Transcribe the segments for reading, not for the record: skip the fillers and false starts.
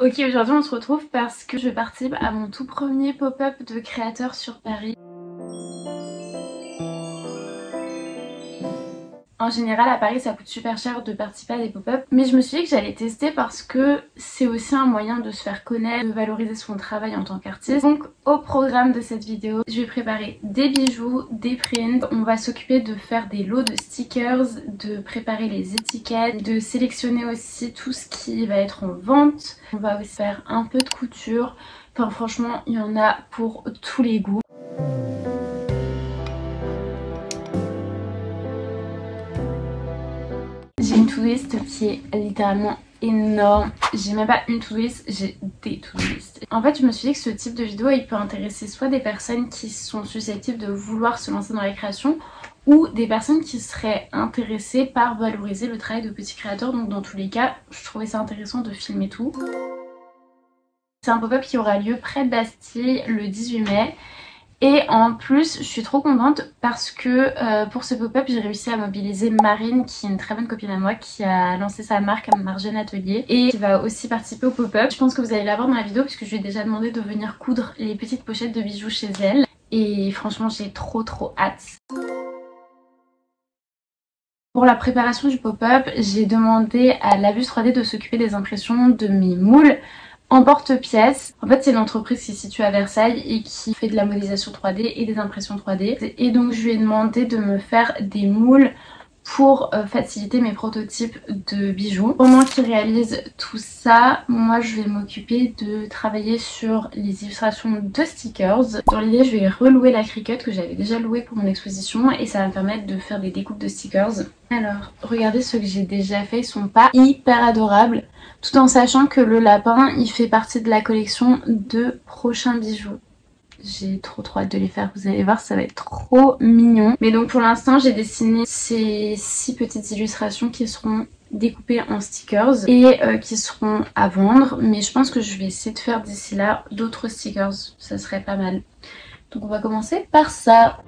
Ok, aujourd'hui on se retrouve parce que je participe à mon tout premier pop-up de créateur sur Paris. En général à Paris ça coûte super cher de participer à des pop-up, mais je me suis dit que j'allais tester parce que c'est aussi un moyen de se faire connaître, de valoriser son travail en tant qu'artiste. Donc au programme de cette vidéo, je vais préparer des bijoux, des prints, on va s'occuper de faire des lots de stickers, de préparer les étiquettes, de sélectionner aussi tout ce qui va être en vente. On va aussi faire un peu de couture, enfin franchement il y en a pour tous les goûts. J'ai une to-do list qui est littéralement énorme. J'ai même pas une to-do list, j'ai des to-do list. En fait je me suis dit que ce type de vidéo il peut intéresser soit des personnes qui sont susceptibles de vouloir se lancer dans la création, ou des personnes qui seraient intéressées par valoriser le travail de petits créateurs. Donc dans tous les cas je trouvais ça intéressant de filmer tout. C'est un pop-up qui aura lieu près de Bastille le 18 mai. Et en plus je suis trop contente parce que pour ce pop-up j'ai réussi à mobiliser Marine, qui est une très bonne copine à moi, qui a lancé sa marque à Marjane Atelier et qui va aussi participer au pop-up. Je pense que vous allez la voir dans la vidéo puisque je lui ai déjà demandé de venir coudre les petites pochettes de bijoux chez elle. Et franchement j'ai trop hâte. Pour la préparation du pop-up, j'ai demandé à Labus 3D de s'occuper des impressions de mes moules en porte-pièces. En fait c'est une entreprise qui est située à Versailles et qui fait de la modélisation 3D et des impressions 3D. Et donc je lui ai demandé de me faire des moules pour faciliter mes prototypes de bijoux. Pendant qu'il réalise tout ça, moi je vais m'occuper de travailler sur les illustrations de stickers. Dans l'idée je vais relouer la Cricut que j'avais déjà louée pour mon exposition et ça va me permettre de faire des découpes de stickers. Alors regardez ceux que j'ai déjà fait, ils sont pas hyper adorables, tout en sachant que le lapin il fait partie de la collection de prochains bijoux. J'ai trop hâte de les faire, vous allez voir ça va être trop mignon. Mais donc pour l'instant j'ai dessiné ces 6 petites illustrations qui seront découpées en stickers et qui seront à vendre. Mais je pense que je vais essayer de faire d'ici là d'autres stickers, ça serait pas mal. Donc on va commencer par ça.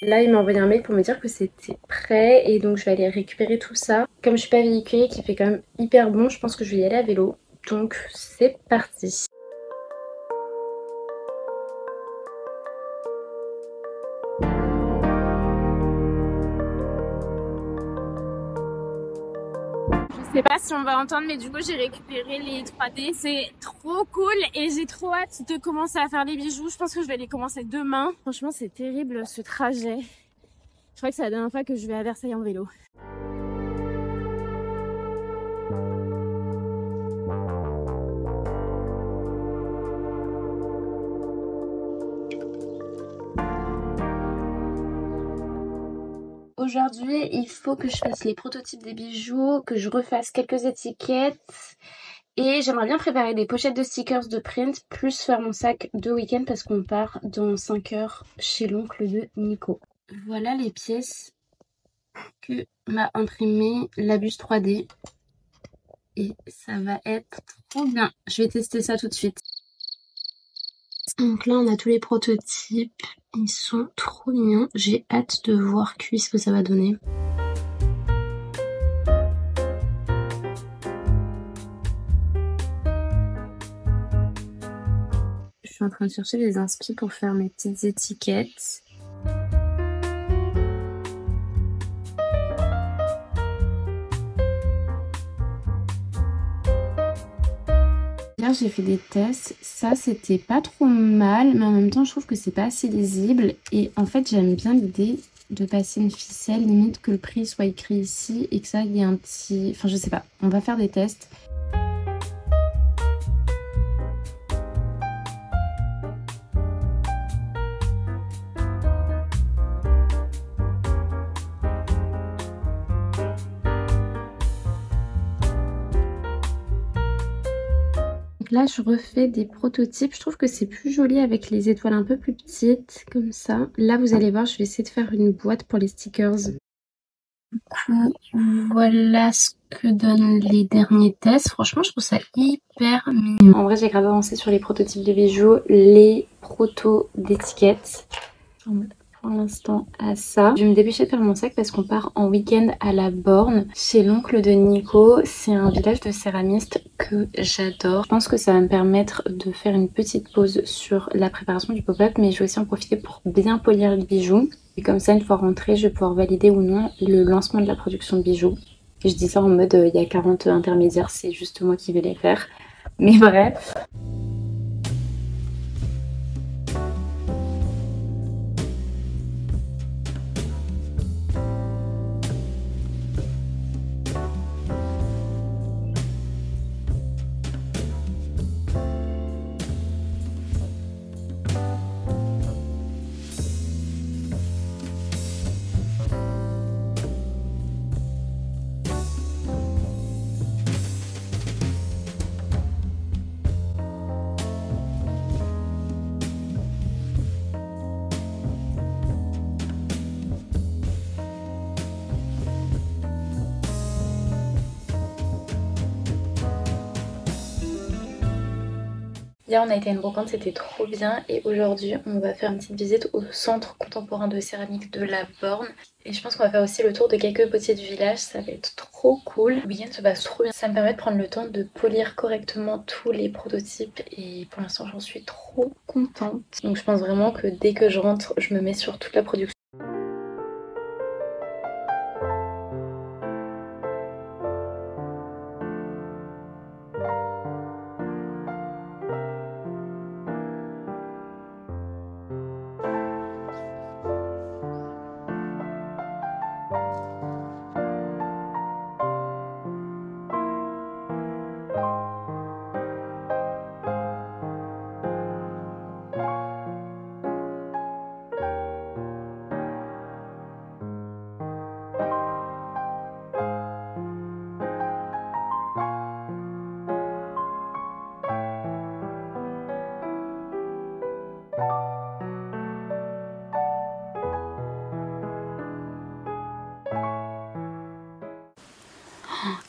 Là il m'a envoyé un mail pour me dire que c'était prêt et donc je vais aller récupérer tout ça. Comme je suis pas véhiculée, qui fait quand même hyper bon, je pense que je vais y aller à vélo. Donc c'est parti. Je sais pas si on va entendre, mais du coup j'ai récupéré les 3D, c'est trop cool et j'ai trop hâte de commencer à faire les bijoux. Je pense que je vais les commencer demain. Franchement c'est terrible ce trajet. Je crois que c'est la dernière fois que je vais à Versailles en vélo. Aujourd'hui, il faut que je fasse les prototypes des bijoux, que je refasse quelques étiquettes et j'aimerais bien préparer des pochettes de stickers de print plus faire mon sac de week-end parce qu'on part dans 5 heures chez l'oncle de Nico. Voilà les pièces que m'a imprimé Labus 3D et ça va être trop bien. Je vais tester ça tout de suite. Donc là on a tous les prototypes, ils sont trop mignons. J'ai hâte de voir ce que ça va donner. Je suis en train de chercher les inspi pour faire mes petites étiquettes. Hier j'ai fait des tests, ça c'était pas trop mal, mais en même temps je trouve que c'est pas assez lisible. Et en fait j'aime bien l'idée de passer une ficelle, limite que le prix soit écrit ici et que ça y ait un petit... Enfin je sais pas, on va faire des tests. Là, je refais des prototypes. Je trouve que c'est plus joli avec les étoiles un peu plus petites, comme ça. Là, vous allez voir, je vais essayer de faire une boîte pour les stickers. Du coup, voilà ce que donnent les derniers tests. Franchement, je trouve ça hyper mignon. En vrai, j'ai grave avancé sur les prototypes de bijoux, les protos d'étiquettes. Pour l'instant à ça. Je vais me dépêcher de faire mon sac parce qu'on part en week-end à la Borne chez l'oncle de Nico. C'est un village de céramistes que j'adore. Je pense que ça va me permettre de faire une petite pause sur la préparation du pop-up, mais je vais aussi en profiter pour bien polir les bijoux. Et comme ça, une fois rentrée, je vais pouvoir valider ou non le lancement de la production de bijoux. Et je dis ça en mode il y a 40 intermédiaires, c'est juste moi qui vais les faire. Mais bref. Hier on a été à une brocante, c'était trop bien et aujourd'hui on va faire une petite visite au centre contemporain de céramique de la Borne. Et je pense qu'on va faire aussi le tour de quelques potiers du village, ça va être trop cool. Le week-end se passe trop bien, ça me permet de prendre le temps de polir correctement tous les prototypes et pour l'instant j'en suis trop contente. Donc je pense vraiment que dès que je rentre, je me mets sur toute la production.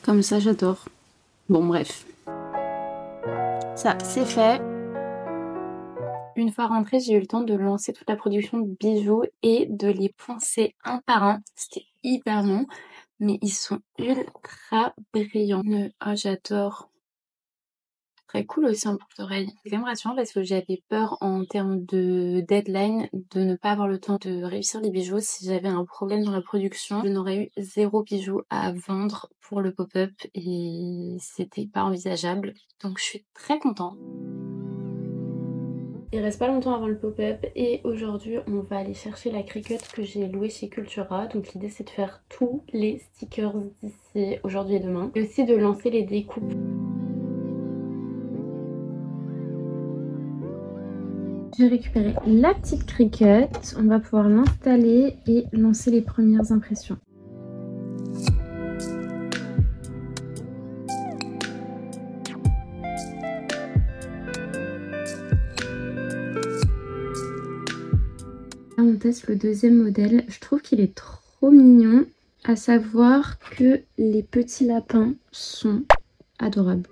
Comme ça j'adore. Bon bref. Ça c'est fait. Une fois rentrée, j'ai eu le temps de lancer toute la production de bijoux et de les poncer un par un. C'était hyper long, mais ils sont ultra brillants. Oh, j'adore. Très cool aussi en porte-oreille. C'est quand même rassurant parce que j'avais peur en termes de deadline de ne pas avoir le temps de réussir les bijoux. Si j'avais un problème dans la production, je n'aurais eu 0 bijoux à vendre pour le pop-up et c'était pas envisageable. Donc je suis très contente. Il reste pas longtemps avant le pop-up et aujourd'hui on va aller chercher la Cricut que j'ai louée chez Cultura. Donc l'idée c'est de faire tous les stickers d'ici aujourd'hui et demain et aussi de lancer les découpes. J'ai récupéré la petite Cricut, on va pouvoir l'installer et lancer les premières impressions. Là on teste le deuxième modèle, je trouve qu'il est trop mignon, à savoir que les petits lapins sont adorables.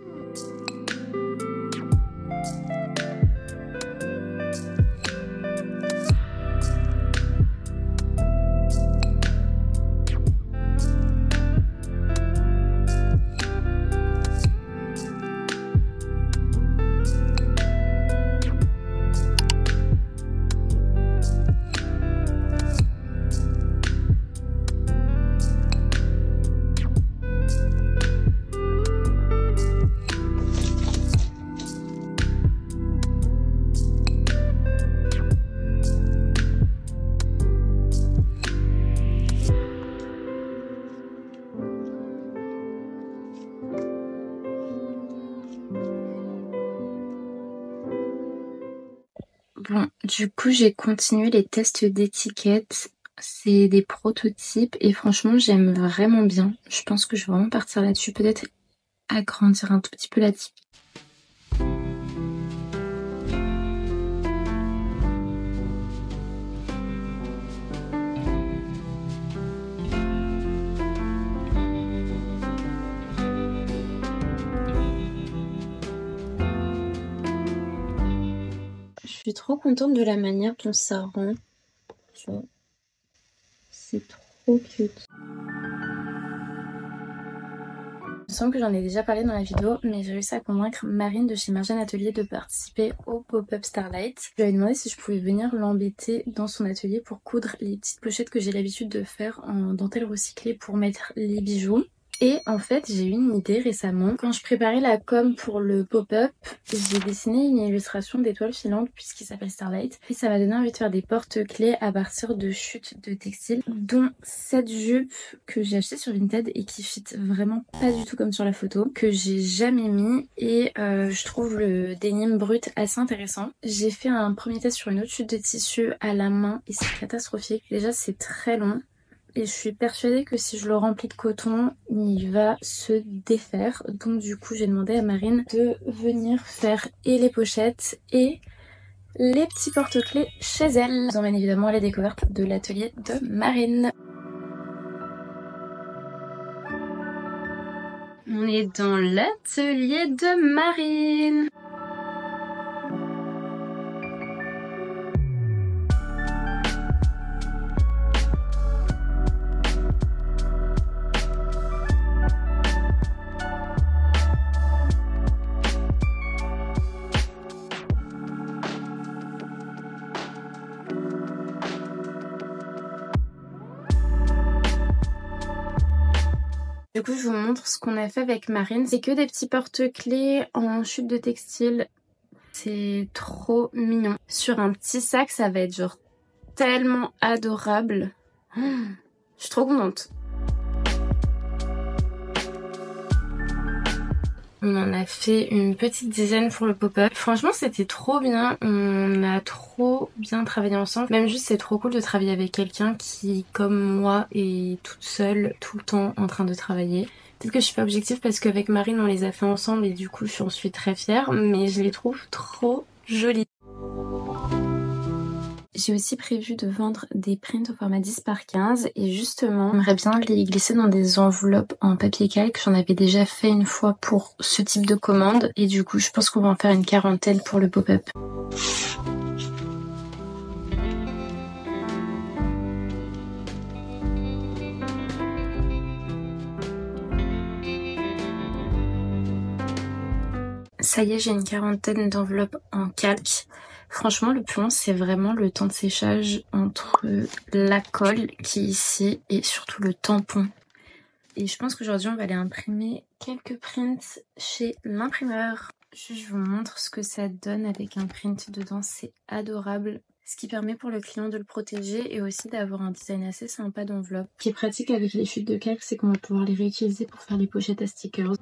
Bon, du coup, j'ai continué les tests d'étiquette. C'est des prototypes et franchement, j'aime vraiment bien. Je pense que je vais vraiment partir là-dessus. Peut-être agrandir un tout petit peu la type. Je suis trop contente de la manière dont ça rend. C'est trop cute. Il me semble que j'en ai déjà parlé dans la vidéo, mais j'ai réussi à convaincre Marine de chez Marjane Atelier de participer au pop-up Starlight. Je lui avais demandé si je pouvais venir l'embêter dans son atelier pour coudre les petites pochettes que j'ai l'habitude de faire en dentelle recyclée pour mettre les bijoux. Et en fait, j'ai eu une idée récemment. Quand je préparais la com pour le pop-up, j'ai dessiné une illustration d'étoiles filantes puisqu'il s'appelle Starlight. Et ça m'a donné envie de faire des porte-clés à partir de chutes de textile, dont cette jupe que j'ai achetée sur Vinted et qui fit vraiment pas du tout comme sur la photo, que j'ai jamais mis et je trouve le denim brut assez intéressant. J'ai fait un premier test sur une autre chute de tissu à la main et c'est catastrophique. Déjà, c'est très long. Et je suis persuadée que si je le remplis de coton, il va se défaire. Donc du coup, j'ai demandé à Marine de venir faire et les pochettes et les petits porte-clés chez elle. Je vous emmène évidemment à la découverte de l'atelier de Marine. On est dans l'atelier de Marine. Du coup, je vous montre ce qu'on a fait avec Marine. C'est que des petits porte-clés en chute de textile. C'est trop mignon. Sur un petit sac, ça va être genre tellement adorable. Je suis trop contente. On en a fait une petite dizaine pour le pop-up. Franchement, c'était trop bien. On a trop bien travaillé ensemble. Même juste, c'est trop cool de travailler avec quelqu'un qui, comme moi, est toute seule, tout le temps en train de travailler. Peut-être que je suis pas objective parce qu'avec Marine, on les a fait ensemble et du coup, j'en suis très fière. Mais je les trouve trop jolies. J'ai aussi prévu de vendre des prints au format 10 par 15 et justement j'aimerais bien les glisser dans des enveloppes en papier calque. J'en avais déjà fait une fois pour ce type de commande et du coup je pense qu'on va en faire une quarantaine pour le pop-up. Ça y est, j'ai une quarantaine d'enveloppes en calque. Franchement, le plus long, c'est vraiment le temps de séchage entre la colle qui est ici et surtout le tampon. Et je pense qu'aujourd'hui, on va aller imprimer quelques prints chez l'imprimeur. Je vous montre ce que ça donne avec un print dedans, c'est adorable. Ce qui permet pour le client de le protéger et aussi d'avoir un design assez sympa d'enveloppe. Ce qui est pratique avec les chutes de calque, c'est qu'on va pouvoir les réutiliser pour faire les pochettes à stickers.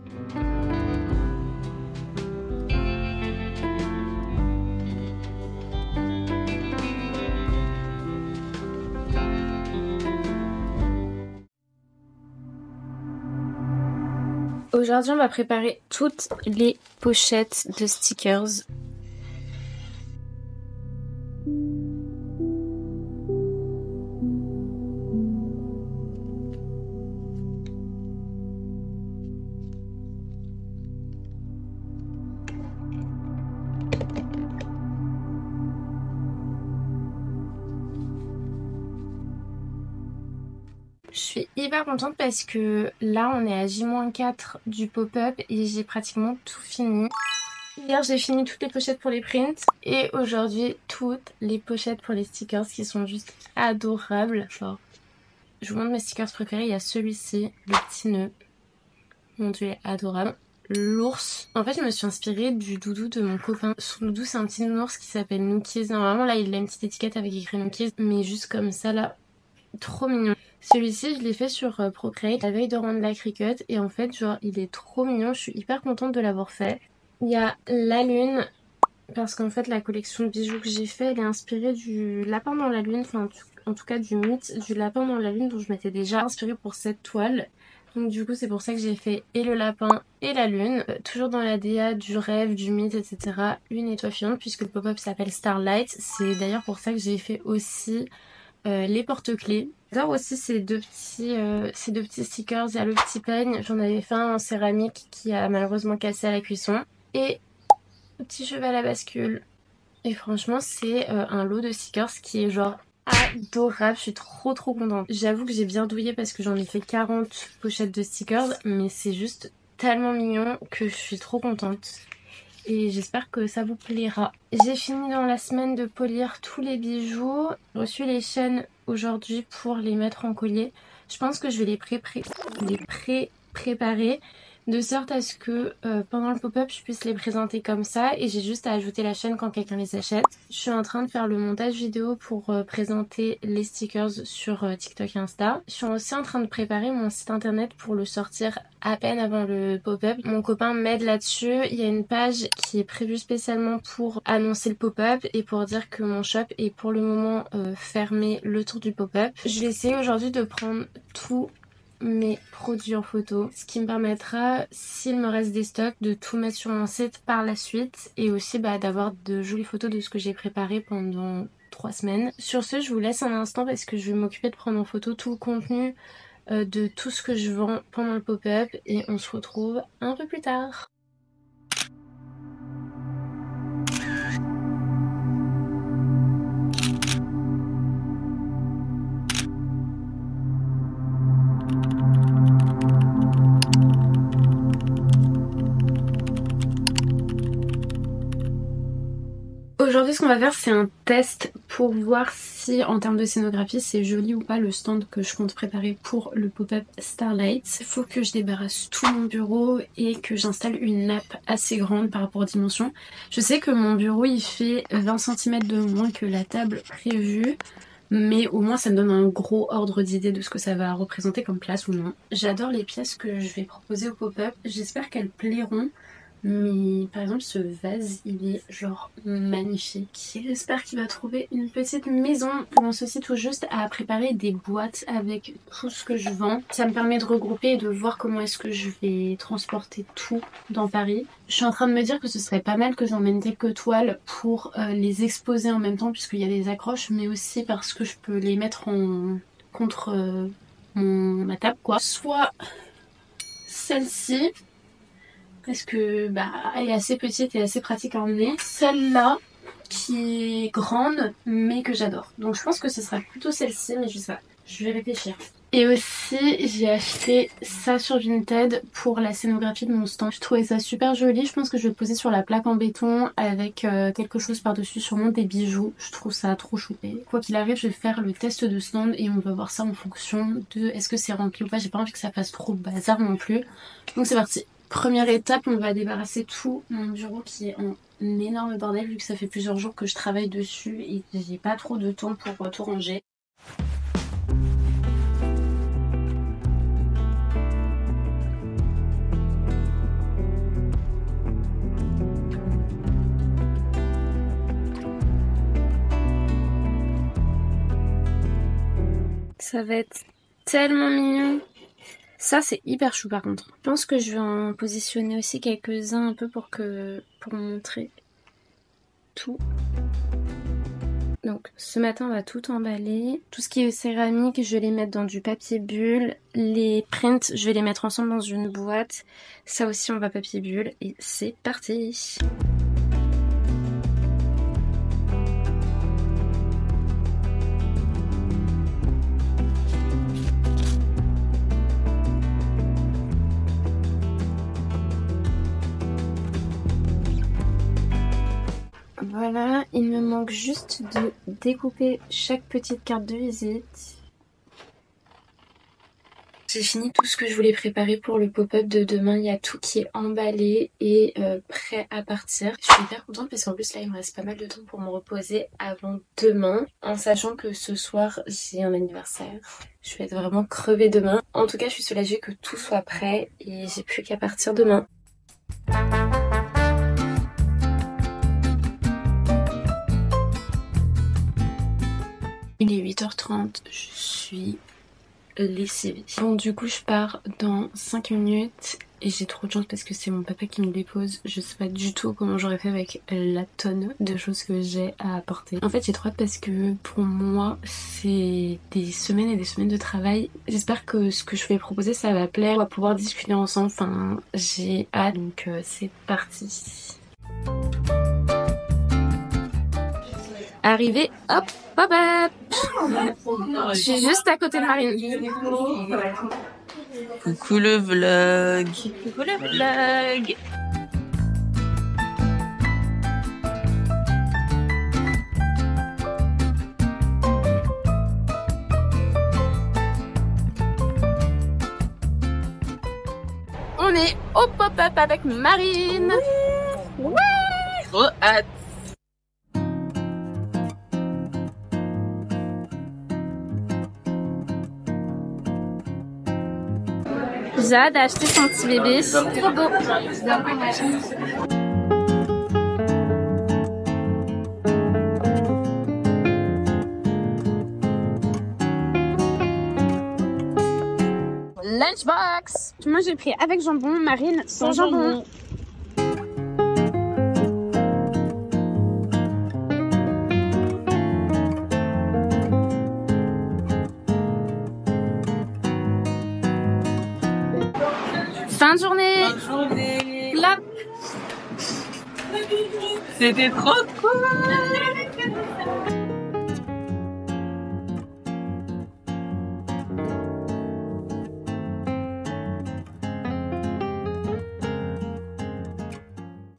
Aujourd'hui, on va préparer toutes les pochettes de stickers. Je suis hyper contente parce que là on est à J-4 du pop-up et j'ai pratiquement tout fini. Hier j'ai fini toutes les pochettes pour les prints et aujourd'hui toutes les pochettes pour les stickers qui sont juste adorables. Genre, je vous montre mes stickers préférés, il y a celui-ci, le petit nœud. Mon dieu, il est adorable. L'ours. En fait, je me suis inspirée du doudou de mon copain. Son doudou, c'est un petit nounours qui s'appelle Nookies. Normalement, là, il a une petite étiquette avec écrit Nookies, mais juste comme ça, là, trop mignon. Celui-ci, je l'ai fait sur Procreate la veille de rendre la Cricut et en fait, genre, il est trop mignon. Je suis hyper contente de l'avoir fait. Il y a la lune parce qu'en fait, la collection de bijoux que j'ai fait, elle est inspirée du lapin dans la lune, enfin, en tout cas, du mythe du lapin dans la lune dont je m'étais déjà inspirée pour cette toile. Donc du coup c'est pour ça que j'ai fait et le lapin et la lune, toujours dans la DA du rêve, du mythe, etc. Une étoile filante puisque le pop-up s'appelle Starlight. C'est d'ailleurs pour ça que j'ai fait aussi les porte-clés. J'adore aussi ces deux petits stickers. Il y a le petit peigne, j'en avais fait un en céramique qui a malheureusement cassé à la cuisson. Et le petit cheval à bascule. Et franchement c'est un lot de stickers qui est genre adorable, je suis trop contente. J'avoue que j'ai bien douillé parce que j'en ai fait 40 pochettes de stickers, mais c'est juste tellement mignon que je suis trop contente. Et j'espère que ça vous plaira. J'ai fini dans la semaine de polir tous les bijoux. J'ai reçu les chaînes aujourd'hui pour les mettre en collier. Je pense que je vais les préparer de sorte à ce que pendant le pop-up je puisse les présenter comme ça et j'ai juste à ajouter la chaîne quand quelqu'un les achète. Je suis en train de faire le montage vidéo pour présenter les stickers sur TikTok et Insta. Je suis aussi en train de préparer mon site internet pour le sortir à peine avant le pop-up. Mon copain m'aide là-dessus. Il y a une page qui est prévue spécialement pour annoncer le pop-up et pour dire que mon shop est pour le moment fermé le tour du pop-up. Je vais essayer aujourd'hui de prendre tout mes produits en photo, ce qui me permettra, s'il me reste des stocks, de tout mettre sur mon site par la suite et aussi d'avoir de jolies photos de ce que j'ai préparé pendant 3 semaines. Sur ce, je vous laisse un instant parce que je vais m'occuper de prendre en photo tout le contenu de tout ce que je vends pendant le pop-up et on se retrouve un peu plus tard. Aujourd'hui ce qu'on va faire c'est un test pour voir si en termes de scénographie c'est joli ou pas le stand que je compte préparer pour le pop-up Starlight. Il faut que je débarrasse tout mon bureau et que j'installe une nappe assez grande par rapport aux dimensions. Je sais que mon bureau il fait 20 cm de moins que la table prévue, mais au moins ça me donne un gros ordre d'idée de ce que ça va représenter comme place ou non. J'adore les pièces que je vais proposer au pop-up, j'espère qu'elles plairont. Mais par exemple ce vase il est genre magnifique. J'espère qu'il va trouver une petite maison. Je commence aussi tout juste à préparer des boîtes avec tout ce que je vends. Ça me permet de regrouper et de voir comment est-ce que je vais transporter tout dans Paris. Je suis en train de me dire que ce serait pas mal que j'emmène quelques toiles pour les exposer en même temps puisqu'il y a des accroches, mais aussi parce que je peux les mettre contre ma table quoi. Soit celle-ci, parce que elle est assez petite et assez pratique à emmener. Celle-là qui est grande mais que j'adore. Donc je pense que ce sera plutôt celle-ci, mais je sais pas. Je vais réfléchir. Et aussi j'ai acheté ça sur Vinted pour la scénographie de mon stand. Je trouvais ça super joli. Je pense que je vais le poser sur la plaque en béton avec quelque chose par-dessus, sûrement des bijoux. Je trouve ça trop chouette. Quoi qu'il arrive, je vais faire le test de stand et on va voir ça en fonction de est-ce que c'est rempli ou pas. J'ai pas envie que ça fasse trop bazar non plus. Donc c'est parti. Première étape, on va débarrasser tout mon bureau qui est en énorme bordel vu que ça fait plusieurs jours que je travaille dessus et j'ai pas trop de temps pour tout ranger. Ça va être tellement mignon. Ça c'est hyper chou par contre. Je pense que je vais en positionner aussi quelques-uns un peu pour montrer tout. Donc ce matin on va tout emballer. Tout ce qui est céramique je vais les mettre dans du papier bulle. Les prints je vais les mettre ensemble dans une boîte. Ça aussi on va papier bulle et c'est parti. Voilà, il me manque juste de découper chaque petite carte de visite. J'ai fini tout ce que je voulais préparer pour le pop-up de demain. Il y a tout qui est emballé et prêt à partir. Je suis hyper contente parce qu'en plus là il me reste pas mal de temps pour me reposer avant demain. En sachant que ce soir j'ai un anniversaire. Je vais être vraiment crevée demain. En tout cas je suis soulagée que tout soit prêt et j'ai plus qu'à partir demain. Il est 8h30, je suis lessivée. Bon du coup je pars dans 5 minutes et j'ai trop de chance parce que c'est mon papa qui me dépose. Je sais pas du tout comment j'aurais fait avec la tonne de choses que j'ai à apporter. En fait j'ai trop hâte parce que pour moi c'est des semaines et des semaines de travail. J'espère que ce que je vais proposer ça va plaire, on va pouvoir discuter ensemble. Enfin j'ai hâte donc c'est parti. Arrivé, hop, pop-up. Je suis juste à côté de Marine. Coucou le vlog. Coucou le vlog. On est au pop-up avec Marine. Oui. Ouais. Trop hâte. Jade a acheté son petit bébé. Trop beau. Lunchbox. Moi j'ai pris avec jambon, Marine sans jambon. Fin de journée. Bonne journée. Là. C'était trop cool.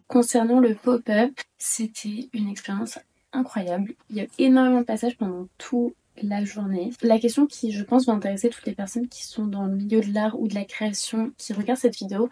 Concernant le pop-up, c'était une expérience incroyable. Il y a énormément de passages pendant toute la journée. La question qui, je pense, va intéresser toutes les personnes qui sont dans le milieu de l'art ou de la création, qui regardent cette vidéo.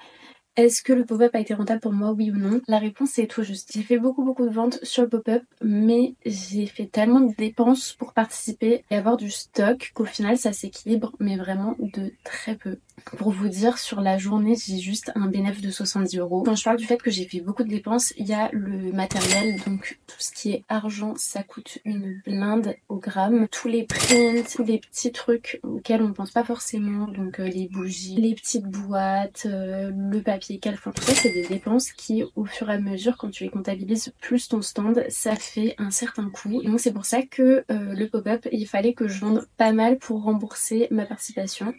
Est-ce que le pop-up a été rentable pour moi, oui ou non? La réponse est tout juste. J'ai fait beaucoup de ventes sur le pop-up, mais j'ai fait tellement de dépenses pour participer et avoir du stock qu'au final ça s'équilibre, mais vraiment de très peu. Pour vous dire, sur la journée, j'ai juste un bénéfice de 70 €. Quand je parle du fait que j'ai fait beaucoup de dépenses, il y a le matériel, donc tout ce qui est argent, ça coûte une blinde au gramme. Tous les prints, tous les petits trucs auxquels on pense pas forcément, donc les bougies, les petites boîtes, le papier calfin, tout ça, c'est des dépenses qui, au fur et à mesure, quand tu les comptabilises plus ton stand, ça fait un certain coût. Et donc c'est pour ça que le pop-up, il fallait que je vende pas mal pour rembourser ma participation.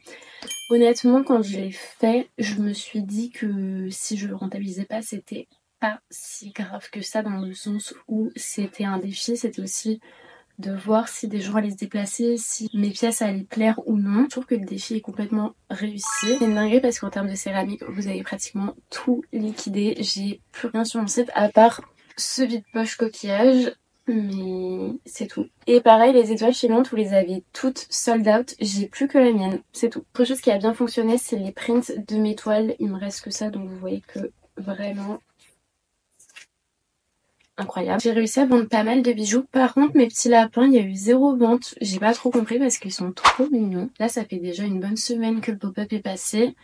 Honnêtement, quand je l'ai fait, je me suis dit que si je le rentabilisais pas, c'était pas si grave que ça, dans le sens où c'était un défi, c'était aussi de voir si des gens allaient se déplacer, si mes pièces allaient plaire ou non. Je trouve que le défi est complètement réussi. C'est une dinguerie parce qu'en termes de céramique, vous avez pratiquement tout liquidé. J'ai plus rien sur mon site à part ce vide-poche coquillage. Mais c'est tout. Et pareil, les étoiles filantes, vous les avez toutes sold out. J'ai plus que la mienne, c'est tout. Autre chose qui a bien fonctionné, c'est les prints de mes toiles. Il me reste que ça, donc vous voyez que vraiment incroyable. J'ai réussi à vendre pas mal de bijoux. Par contre, mes petits lapins, il y a eu 0 vente. J'ai pas trop compris parce qu'ils sont trop mignons. Là, ça fait déjà une bonne semaine que le pop-up est passé.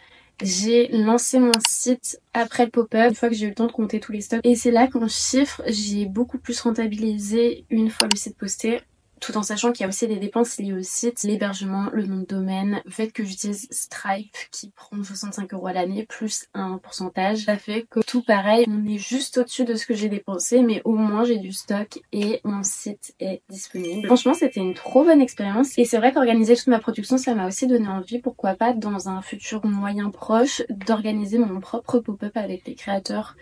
J'ai lancé mon site après le pop-up, une fois que j'ai eu le temps de compter tous les stocks. Et c'est là qu'en chiffres, j'ai beaucoup plus rentabilisé une fois le site posté. Tout en sachant qu'il y a aussi des dépenses liées au site, l'hébergement, le nom de domaine, le fait que j'utilise Stripe qui prend 65 € à l'année plus un pourcentage. Ça fait que tout pareil, on est juste au-dessus de ce que j'ai dépensé, mais au moins j'ai du stock et mon site est disponible. Franchement, c'était une trop bonne expérience et c'est vrai qu'organiser toute ma production, ça m'a aussi donné envie, pourquoi pas dans un futur moyen proche, d'organiser mon propre pop-up avec les créateurs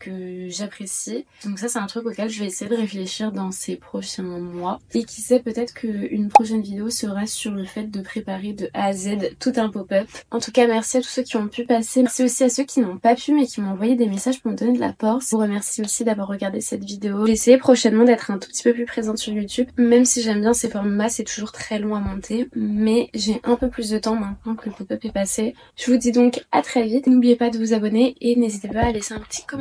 que j'apprécie. Donc ça, c'est un truc auquel je vais essayer de réfléchir dans ces prochains mois. Et qui sait, peut-être qu'une prochaine vidéo sera sur le fait de préparer de A à Z tout un pop-up. En tout cas, merci à tous ceux qui ont pu passer. Merci aussi à ceux qui n'ont pas pu mais qui m'ont envoyé des messages pour me donner de la force. Je vous remercie aussi d'avoir regardé cette vidéo. J'ai essayé prochainement d'être un tout petit peu plus présente sur YouTube. Même si j'aime bien ces formats, c'est toujours très long à monter. Mais j'ai un peu plus de temps maintenant que le pop-up est passé. Je vous dis donc à très vite. N'oubliez pas de vous abonner et n'hésitez pas à laisser un petit commentaire.